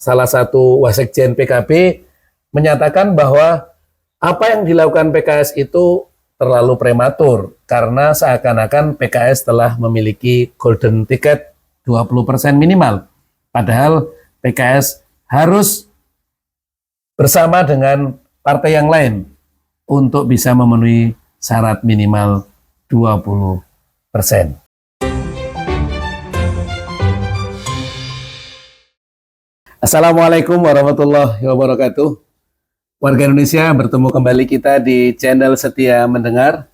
salah satu wasekjen PKB menyatakan bahwa apa yang dilakukan PKS itu terlalu prematur karena seakan-akan PKS telah memiliki golden ticket 20% minimal. Padahal PKS harus bersama dengan partai yang lain untuk bisa memenuhi syarat minimal 20%. Assalamualaikum warahmatullahi wabarakatuh. Warga Indonesia, bertemu kembali kita di channel Setia Mendengar.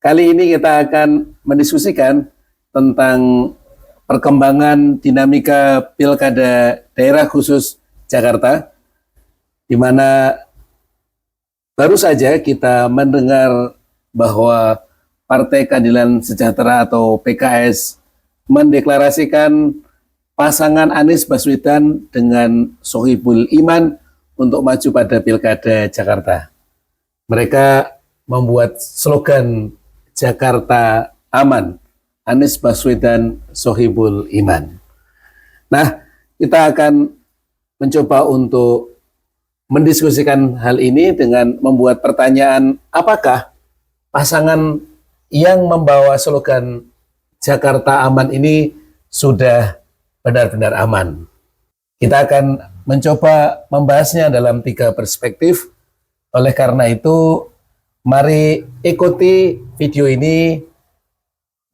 Kali ini kita akan mendiskusikan tentang perkembangan dinamika Pilkada Daerah Khusus Jakarta, di mana baru saja kita mendengar bahwa Partai Keadilan Sejahtera atau PKS mendeklarasikan pasangan Anies Baswedan dengan Sohibul Iman untuk maju pada Pilkada Jakarta. Mereka membuat slogan Jakarta Aman, Anies Baswedan Sohibul Iman. Nah, kita akan mencoba untuk mendiskusikan hal ini dengan membuat pertanyaan, apakah pasangan yang membawa slogan Jakarta Aman ini sudah benar-benar aman? Kita akan mencoba membahasnya dalam 3 perspektif. Oleh karena itu, mari ikuti video ini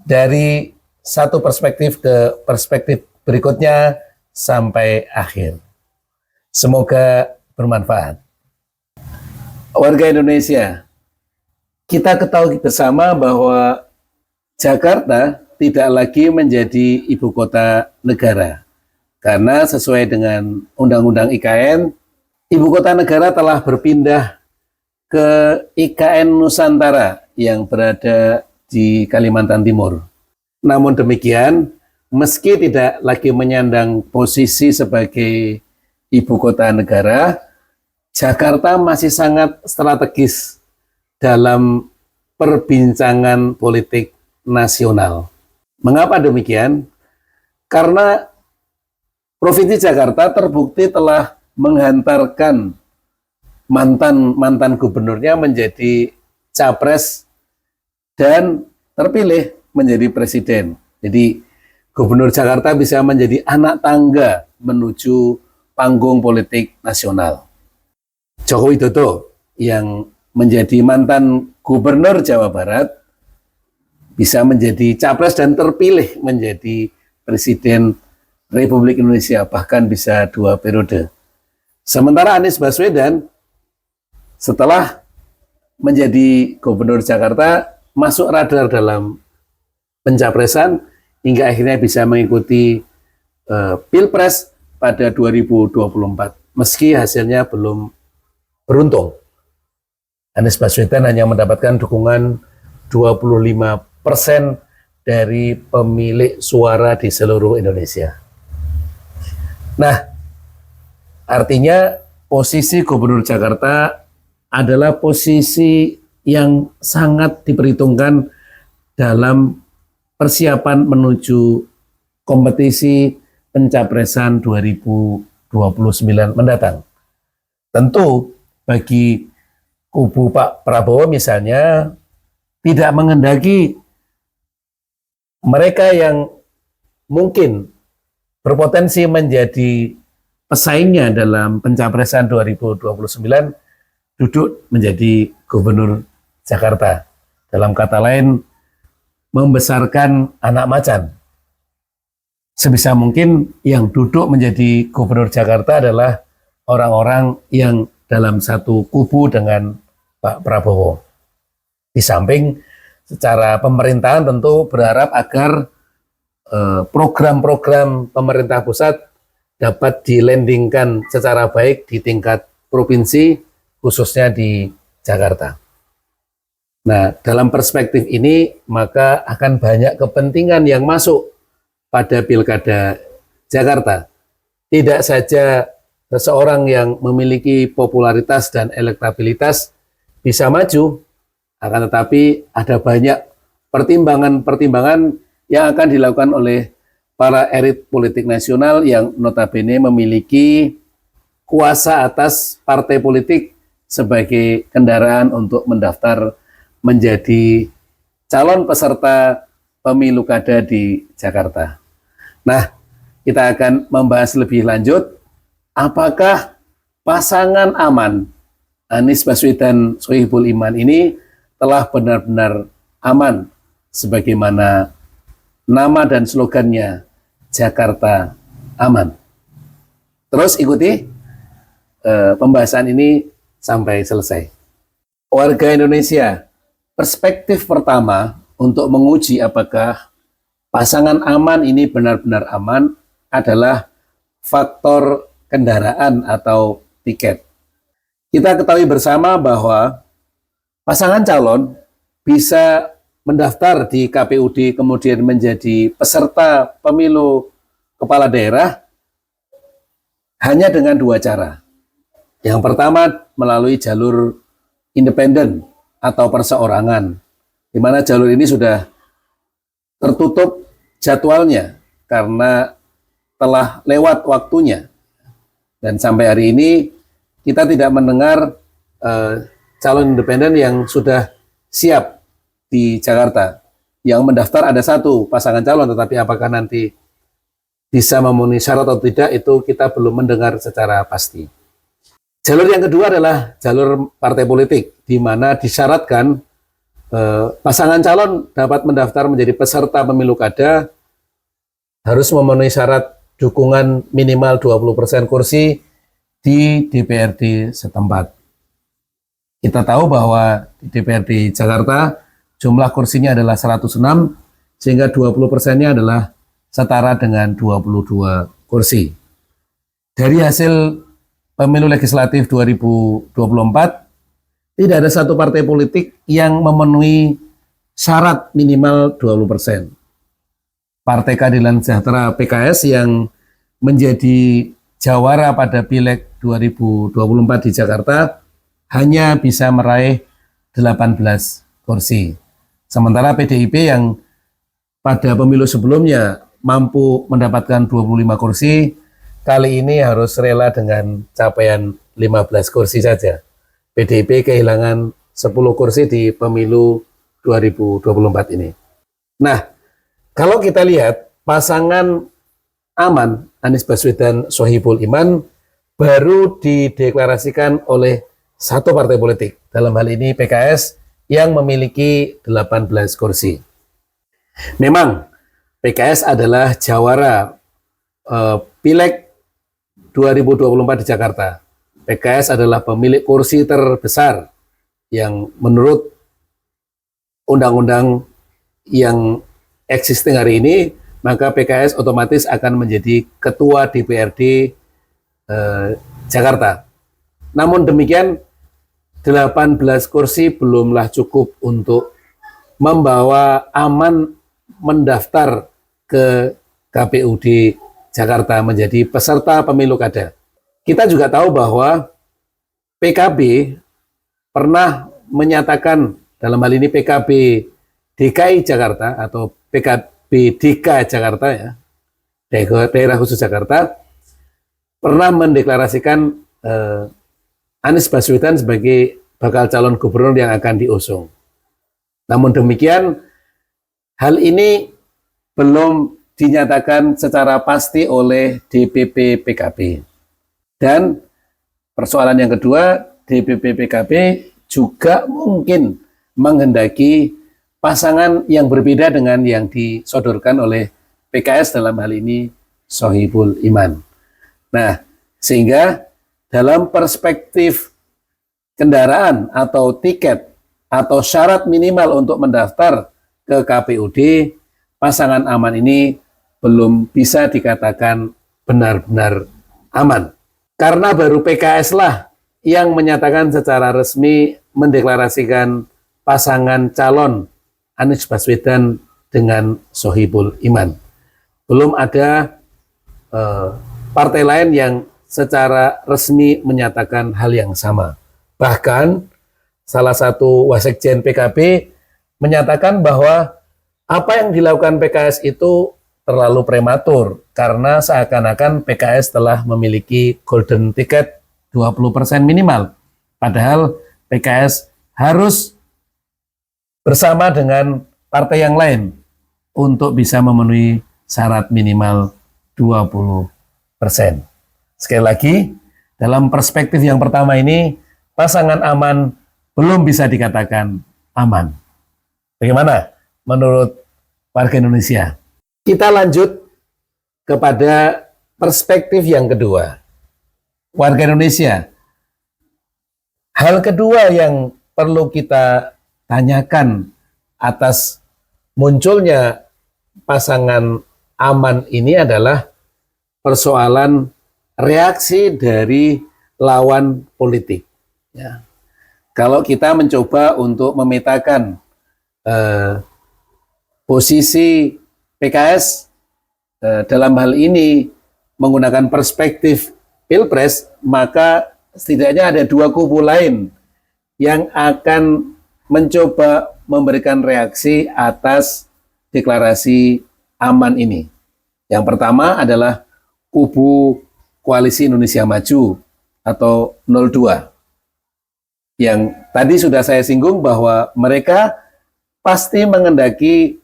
dari satu perspektif ke perspektif berikutnya sampai akhir. Semoga bermanfaat. Warga Indonesia, kita ketahui bersama bahwa Jakarta tidak lagi menjadi ibu kota negara. Karena sesuai dengan Undang-Undang IKN, ibu kota negara telah berpindah ke IKN Nusantara yang berada di Kalimantan Timur. Namun demikian, meski tidak lagi menyandang posisi sebagai ibu kota negara, Jakarta masih sangat strategis dalam perbincangan politik nasional. Mengapa demikian? Karena Provinsi Jakarta terbukti telah menghantarkan mantan gubernurnya menjadi capres dan terpilih menjadi presiden. Jadi Gubernur Jakarta bisa menjadi anak tangga menuju panggung politik nasional. Joko Widodo yang menjadi mantan gubernur Jawa Barat bisa menjadi capres dan terpilih menjadi presiden Republik Indonesia, bahkan bisa 2 periode. Sementara Anies Baswedan setelah menjadi gubernur Jakarta masuk radar dalam pencapresan hingga akhirnya bisa mengikuti Pilpres pada 2024. Meski hasilnya belum beruntung. Anies Baswedan hanya mendapatkan dukungan 25% dari pemilik suara di seluruh Indonesia. Nah, artinya posisi Gubernur Jakarta adalah posisi yang sangat diperhitungkan dalam persiapan menuju kompetisi pencapresan 2029 mendatang. Tentu bagi kubu Pak Prabowo misalnya tidak menghendaki mereka yang mungkin berpotensi menjadi pesaingnya dalam pencapresan 2029 duduk menjadi gubernur Jakarta. Dalam kata lain, membesarkan anak macan. Sebisa mungkin yang duduk menjadi gubernur Jakarta adalah orang-orang yang dalam satu kubu dengan Pak Prabowo. Di samping secara pemerintahan tentu berharap agar program-program pemerintah pusat dapat dilandingkan secara baik di tingkat provinsi, khususnya di Jakarta. Nah, dalam perspektif ini maka akan banyak kepentingan yang masuk pada Pilkada Jakarta. Tidak saja seseorang yang memiliki popularitas dan elektabilitas bisa maju, akan tetapi ada banyak pertimbangan-pertimbangan yang akan dilakukan oleh para elit politik nasional yang notabene memiliki kuasa atas partai politik sebagai kendaraan untuk mendaftar menjadi calon peserta pemilu kada di Jakarta. Nah, kita akan membahas lebih lanjut apakah pasangan aman Anies Baswedan Sohibul Iman ini telah benar-benar aman sebagaimana nama dan slogannya Jakarta Aman. Terus ikuti pembahasan ini sampai selesai. Warga Indonesia, perspektif pertama untuk menguji apakah pasangan aman ini benar-benar aman adalah faktor kendaraan atau tiket. Kita ketahui bersama bahwa pasangan calon bisa mendaftar di KPUD kemudian menjadi peserta pemilu kepala daerah hanya dengan dua cara. Yang pertama melalui jalur independen atau perseorangan, di mana jalur ini sudah tertutup jadwalnya karena telah lewat waktunya. Dan sampai hari ini kita tidak mendengar calon independen yang sudah siap di Jakarta. Yang mendaftar ada satu pasangan calon, tetapi apakah nanti bisa memenuhi syarat atau tidak itu kita belum mendengar secara pasti. Jalur yang kedua adalah jalur partai politik, di mana disyaratkan pasangan calon dapat mendaftar menjadi peserta pemilu kada harus memenuhi syarat dukungan minimal 20% kursi di DPRD setempat. Kita tahu bahwa di DPRD Jakarta jumlah kursinya adalah 106, sehingga 20%-nya adalah setara dengan 22 kursi. Dari hasil pemilu legislatif 2024, tidak ada satu partai politik yang memenuhi syarat minimal 20%. Partai Keadilan Sejahtera PKS yang menjadi jawara pada Pileg 2024 di Jakarta hanya bisa meraih 18 kursi. Sementara PDIP yang pada pemilu sebelumnya mampu mendapatkan 25 kursi, kali ini harus rela dengan capaian 15 kursi saja. PDIP kehilangan 10 kursi di pemilu 2024 ini. Nah, kalau kita lihat pasangan aman Anies Baswedan Sohibul Iman baru dideklarasikan oleh satu partai politik. Dalam hal ini PKS yang memiliki 18 kursi. Memang PKS adalah jawara Pileg 2024 di Jakarta. PKS adalah pemilik kursi terbesar yang menurut undang-undang yang existing hari ini, maka PKS otomatis akan menjadi ketua DPRD Jakarta. Namun demikian, 18 kursi belumlah cukup untuk membawa aman mendaftar ke KPUD Jakarta menjadi peserta pemilu kada. Kita juga tahu bahwa PKB pernah menyatakan, dalam hal ini PKB DKI Jakarta atau PKB DK Jakarta ya, daerah khusus Jakarta, pernah mendeklarasikan Anies Baswedan sebagai bakal calon gubernur yang akan diusung. Namun demikian, hal ini belum dinyatakan secara pasti oleh DPP PKB. Dan persoalan yang kedua, DPP PKB juga mungkin menghendaki pasangan yang berbeda dengan yang disodorkan oleh PKS, dalam hal ini Sohibul Iman. Nah, sehingga dalam perspektif kendaraan atau tiket atau syarat minimal untuk mendaftar ke KPUD, pasangan aman ini belum bisa dikatakan benar-benar aman. Karena baru PKS lah yang menyatakan secara resmi mendeklarasikan pasangan calon Anies Baswedan dengan Sohibul Iman. Belum ada partai lain yang secara resmi menyatakan hal yang sama. Bahkan salah satu wasekjen PKB menyatakan bahwa apa yang dilakukan PKS itu terlalu prematur karena seakan-akan PKS telah memiliki golden ticket 20% minimal. Padahal PKS harus bersama dengan partai yang lain untuk bisa memenuhi syarat minimal 20%. Sekali lagi, dalam perspektif yang pertama ini, pasangan aman belum bisa dikatakan aman. Bagaimana menurut warga Indonesia? Kita lanjut kepada perspektif yang kedua. Warga Indonesia, hal kedua yang perlu kita tanyakan atas munculnya pasangan aman ini adalah persoalan reaksi dari lawan politik. Ya. Kalau kita mencoba untuk memetakan posisi PKS dalam hal ini menggunakan perspektif Pilpres, maka setidaknya ada dua kubu lain yang akan mencoba memberikan reaksi atas deklarasi aman ini. Yang pertama adalah kubu Koalisi Indonesia Maju atau 02. Yang tadi sudah saya singgung bahwa mereka pasti mengendaki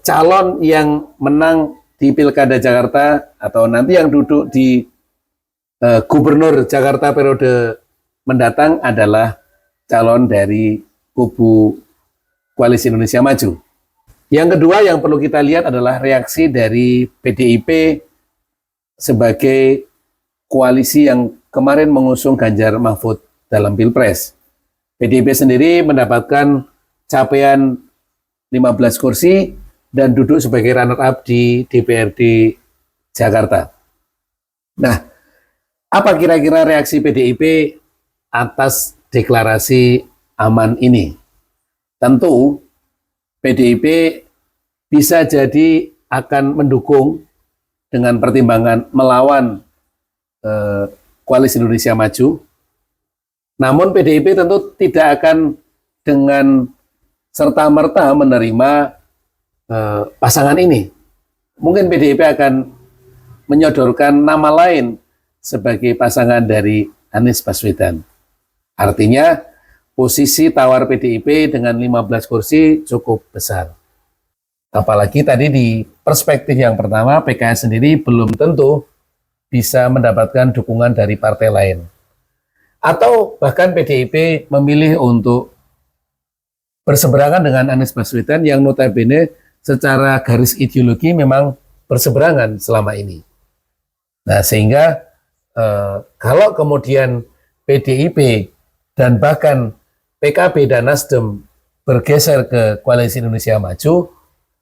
calon yang menang di Pilkada Jakarta atau nanti yang duduk di Gubernur Jakarta periode mendatang adalah calon dari kubu Koalisi Indonesia Maju. Yang kedua yang perlu kita lihat adalah reaksi dari PDIP sebagai koalisi yang kemarin mengusung Ganjar Mahfud dalam Pilpres. PDIP sendiri mendapatkan capaian 15 kursi dan duduk sebagai runner-up di DPRD Jakarta. Nah, apa kira-kira reaksi PDIP atas deklarasi aman ini? Tentu PDIP bisa jadi akan mendukung dengan pertimbangan melawan Koalisi Indonesia Maju. Namun PDIP tentu tidak akan dengan serta-merta menerima pasangan ini. Mungkin PDIP akan menyodorkan nama lain sebagai pasangan dari Anies Baswedan. Artinya posisi tawar PDIP dengan 15 kursi cukup besar. Apalagi tadi di perspektif yang pertama, PKS sendiri belum tentu bisa mendapatkan dukungan dari partai lain. Atau bahkan PDIP memilih untuk berseberangan dengan Anies Baswedan yang notabene secara garis ideologi memang berseberangan selama ini. Nah, sehingga kalau kemudian PDIP dan bahkan PKB dan Nasdem bergeser ke Koalisi Indonesia Maju,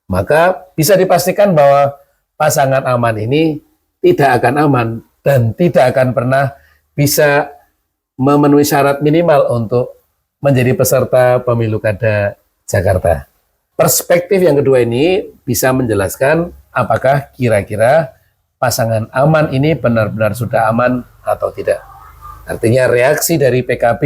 maka bisa dipastikan bahwa pasangan aman ini tidak akan aman dan tidak akan pernah bisa memenuhi syarat minimal untuk menjadi peserta pemilu kada Jakarta. Perspektif yang kedua ini bisa menjelaskan apakah kira-kira pasangan aman ini benar-benar sudah aman atau tidak. Artinya reaksi dari PKB,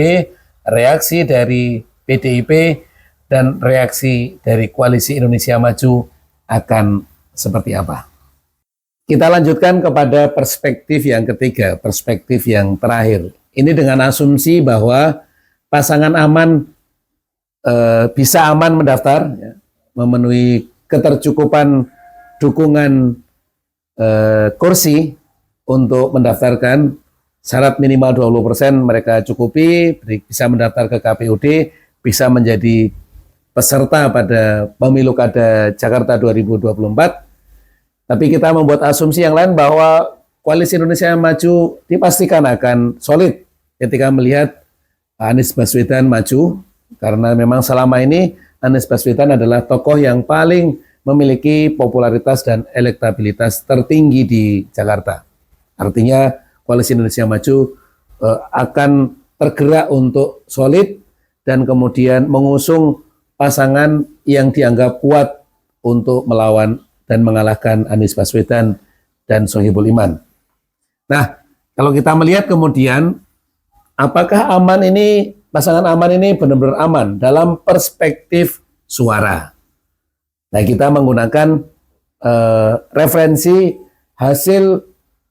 reaksi dari PDIP, dan reaksi dari Koalisi Indonesia Maju akan seperti apa. Kita lanjutkan kepada perspektif yang ketiga, perspektif yang terakhir. Ini dengan asumsi bahwa pasangan aman bisa aman mendaftar, ya, memenuhi ketercukupan dukungan kursi untuk mendaftarkan. Syarat minimal 20% mereka cukupi, bisa mendaftar ke KPUD, bisa menjadi peserta pada pemilu kada Jakarta 2024. Tapi kita membuat asumsi yang lain bahwa Koalisi Indonesia Maju dipastikan akan solid ketika melihat Anies Baswedan maju, karena memang selama ini Anies Baswedan adalah tokoh yang paling memiliki popularitas dan elektabilitas tertinggi di Jakarta. Artinya Koalisi Indonesia Maju akan tergerak untuk solid dan kemudian mengusung pasangan yang dianggap kuat untuk melawan dan mengalahkan Anies Baswedan dan Sohibul Iman. Nah, kalau kita melihat kemudian apakah aman ini, pasangan aman ini benar-benar aman dalam perspektif suara. Nah, kita menggunakan referensi hasil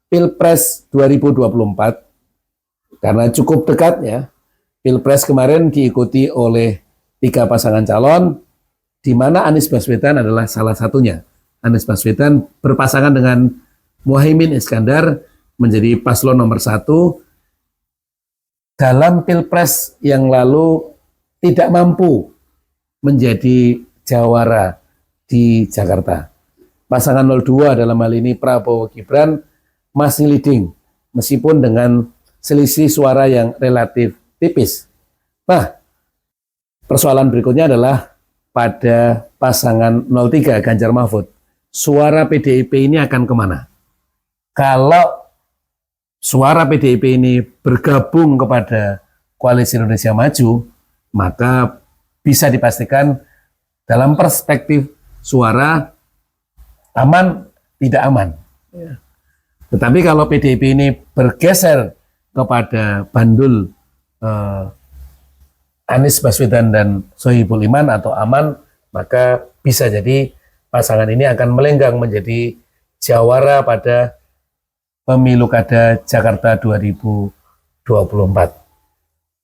Pilpres 2024 karena cukup dekat ya. Pilpres kemarin diikuti oleh 3 pasangan calon, di mana Anies Baswedan adalah salah satunya. Anies Baswedan berpasangan dengan Muhaimin Iskandar menjadi paslon nomor 1. Dalam Pilpres yang lalu tidak mampu menjadi jawara di Jakarta. Pasangan 02 dalam hal ini Prabowo Gibran masih leading, meskipun dengan selisih suara yang relatif tipis. Nah, persoalan berikutnya adalah pada pasangan 03 Ganjar Mahfud. Suara PDIP ini akan kemana? Kalau suara PDIP ini bergabung kepada Koalisi Indonesia Maju, maka bisa dipastikan dalam perspektif suara aman, tidak aman. Tetapi kalau PDIP ini bergeser kepada bandul Anies Baswedan dan Sohibul Iman atau aman, maka bisa jadi pasangan ini akan melenggang menjadi jawara pada pemilu kada Jakarta 2024.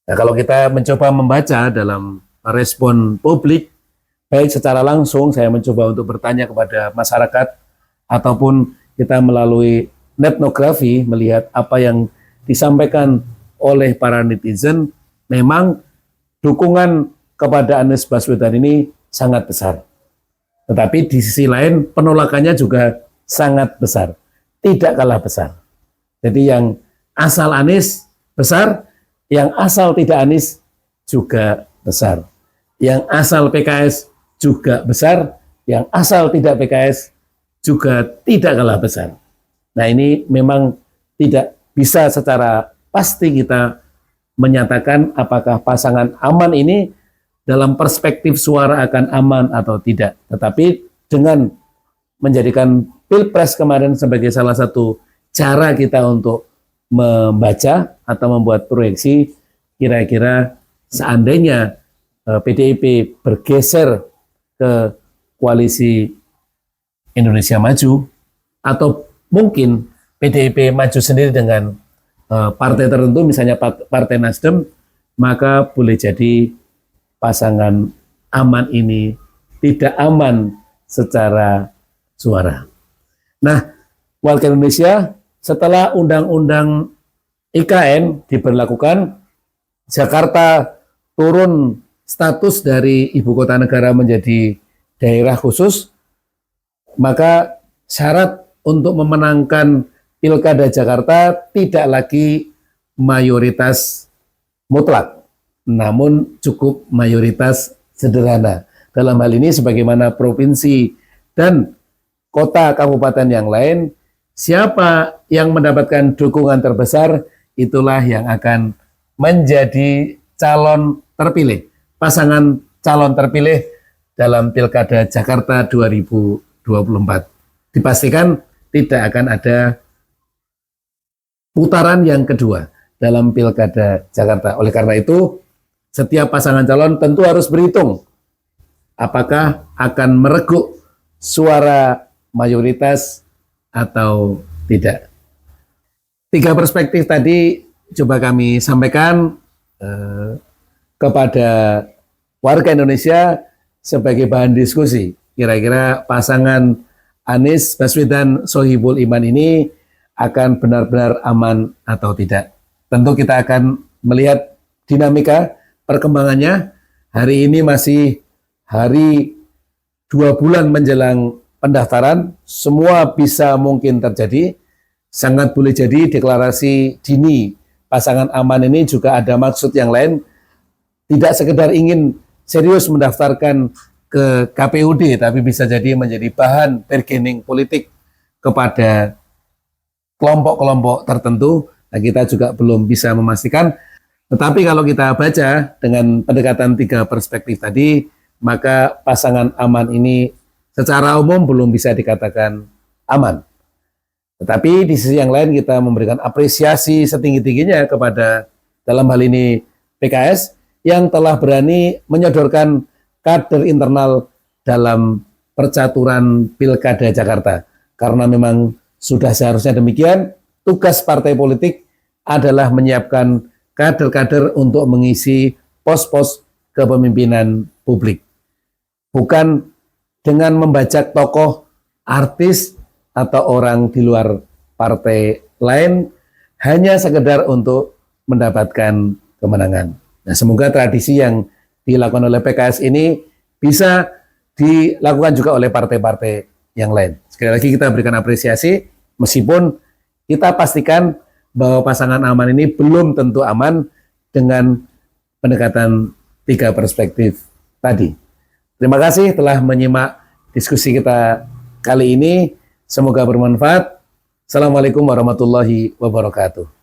Nah, kalau kita mencoba membaca dalam respon publik, baik secara langsung saya mencoba untuk bertanya kepada masyarakat, ataupun kita melalui netnografi melihat apa yang disampaikan oleh para netizen, memang dukungan kepada Anies Baswedan ini sangat besar. Tetapi di sisi lain penolakannya juga sangat besar, tidak kalah besar. Jadi yang asal Anies besar, yang asal tidak Anies juga besar. Yang asal PKS juga besar, yang asal tidak PKS juga tidak kalah besar. Nah, ini memang tidak bisa secara pasti kita menyatakan apakah pasangan aman ini dalam perspektif suara akan aman atau tidak. Tetapi dengan menjadikan Pilpres kemarin sebagai salah satu cara kita untuk membaca atau membuat proyeksi, kira-kira seandainya PDIP bergeser ke Koalisi Indonesia Maju, atau mungkin PDIP maju sendiri dengan partai tertentu, misalnya Partai Nasdem, maka boleh jadi pasangan aman ini tidak aman secara suara. Nah, warga Indonesia, setelah Undang-Undang IKN diberlakukan, Jakarta turun status dari ibu kota negara menjadi daerah khusus, maka syarat untuk memenangkan Pilkada Jakarta tidak lagi mayoritas mutlak, namun cukup mayoritas sederhana. Dalam hal ini sebagaimana provinsi dan kota kabupaten yang lain, siapa yang mendapatkan dukungan terbesar, itulah yang akan menjadi calon terpilih, pasangan calon terpilih dalam Pilkada Jakarta 2024. Dipastikan tidak akan ada putaran yang kedua dalam Pilkada Jakarta. Oleh karena itu, setiap pasangan calon tentu harus berhitung apakah akan mereguk suara mayoritas atau tidak. 3 perspektif tadi coba kami sampaikan kepada warga Indonesia sebagai bahan diskusi. Kira-kira pasangan Anies Baswedan Sohibul Iman ini akan benar-benar aman atau tidak. Tentu kita akan melihat dinamika perkembangannya. Hari ini masih hari 2 bulan menjelang pendaftaran, semua bisa mungkin terjadi. Sangat boleh jadi deklarasi dini pasangan aman ini juga ada maksud yang lain, tidak sekedar ingin serius mendaftarkan ke KPUD, tapi bisa jadi menjadi bahan bargaining politik kepada kelompok-kelompok tertentu. Nah, kita juga belum bisa memastikan. Tetapi kalau kita baca dengan pendekatan 3 perspektif tadi, maka pasangan aman ini secara umum belum bisa dikatakan aman. Tetapi di sisi yang lain kita memberikan apresiasi setinggi-tingginya kepada dalam hal ini PKS yang telah berani menyodorkan kader internal dalam percaturan Pilkada Jakarta. Karena memang sudah seharusnya demikian, tugas partai politik adalah menyiapkan kader-kader untuk mengisi pos-pos kepemimpinan publik. Bukan dengan membajak tokoh, artis, atau orang di luar partai lain, hanya sekedar untuk mendapatkan kemenangan. Nah, semoga tradisi yang dilakukan oleh PKS ini bisa dilakukan juga oleh partai-partai yang lain. Sekali lagi kita berikan apresiasi, meskipun kita pastikan bahwa pasangan aman ini belum tentu aman dengan pendekatan 3 perspektif tadi. Terima kasih telah menyimak diskusi kita kali ini. Semoga bermanfaat. Assalamualaikum warahmatullahi wabarakatuh.